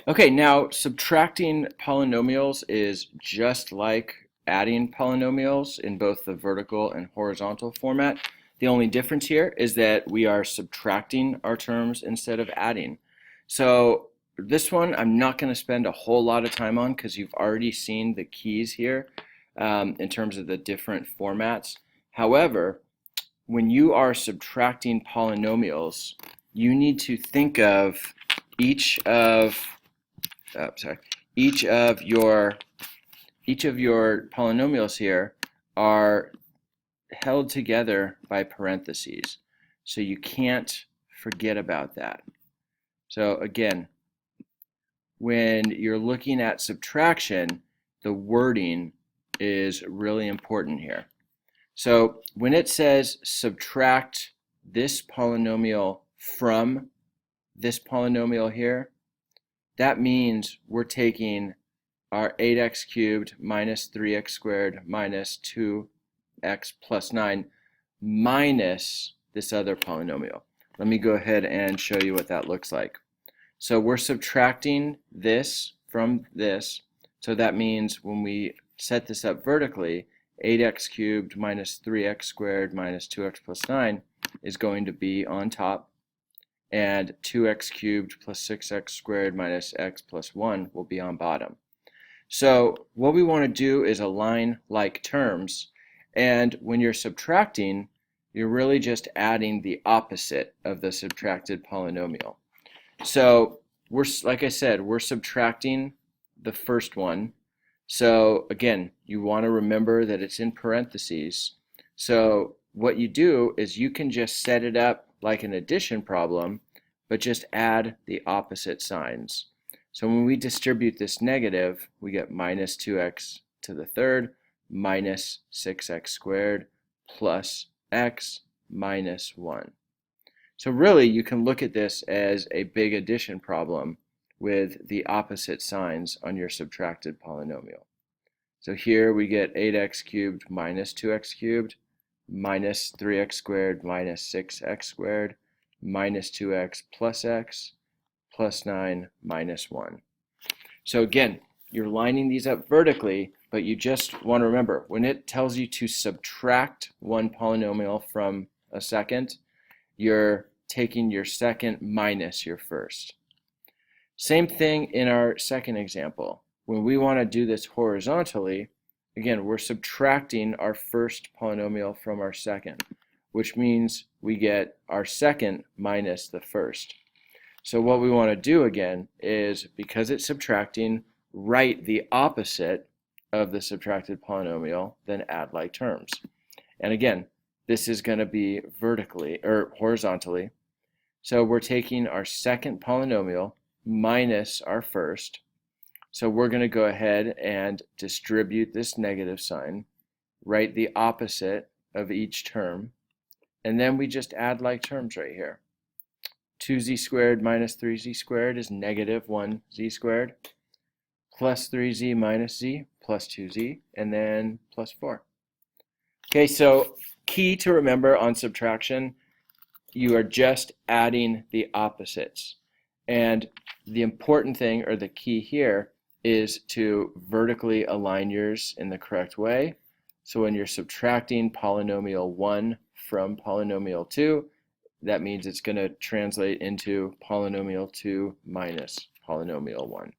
Okay, now subtracting polynomials is just like adding polynomials in both the vertical and horizontal format. The only difference here is that we are subtracting our terms instead of adding. So this one I'm not going to spend a whole lot of time on because you've already seen the keys here in terms of the different formats. However, when you are subtracting polynomials, you need to think of each of each of your polynomials here are held together by parentheses. So you can't forget about that. So again, when you're looking at subtraction, the wording is really important here. So when it says subtract this polynomial from this polynomial here, that means we're taking our 8x cubed minus 3x squared minus 2x plus 9 minus this other polynomial. Let me go ahead and show you what that looks like. So we're subtracting this from this, so that means when we set this up vertically, 8x cubed minus 3x squared minus 2x plus 9 is going to be on top, and 2x cubed plus 6x squared minus x plus 1 will be on bottom. So what we want to do is align like terms, and when you're subtracting, you're really just adding the opposite of the subtracted polynomial. So like I said, we're subtracting the first one. So again, you want to remember that it's in parentheses. So what you do is you can just set it up like an addition problem, but just add the opposite signs. So when we distribute this negative, we get minus 2x to the third minus 6x squared plus x minus 1. So really, you can look at this as a big addition problem with the opposite signs on your subtracted polynomial. So here we get 8x cubed minus 2x cubed minus 3x squared minus 6x squared minus 2x plus x plus 9 minus 1. So again, you're lining these up vertically, but you just want to remember, when it tells you to subtract one polynomial from a second, you're taking your second minus your first. Same thing in our second example. When we want to do this horizontally, again, we're subtracting our first polynomial from our second, which means we get our second minus the first. So what we want to do again is, because it's subtracting, write the opposite of the subtracted polynomial, then add like terms. And again, this is going to be vertically or horizontally. So we're taking our second polynomial minus our first. So we're going to go ahead and distribute this negative sign, write the opposite of each term, and then we just add like terms right here. 2z squared minus 3z squared is negative 1z squared, plus 3z minus z plus 2z, and then plus 4. Okay, so key to remember on subtraction, you are just adding the opposites. And the important thing, or the key here, is to vertically align yours in the correct way. So when you're subtracting polynomial 1 from polynomial 2, that means it's going to translate into polynomial 2 minus polynomial 1.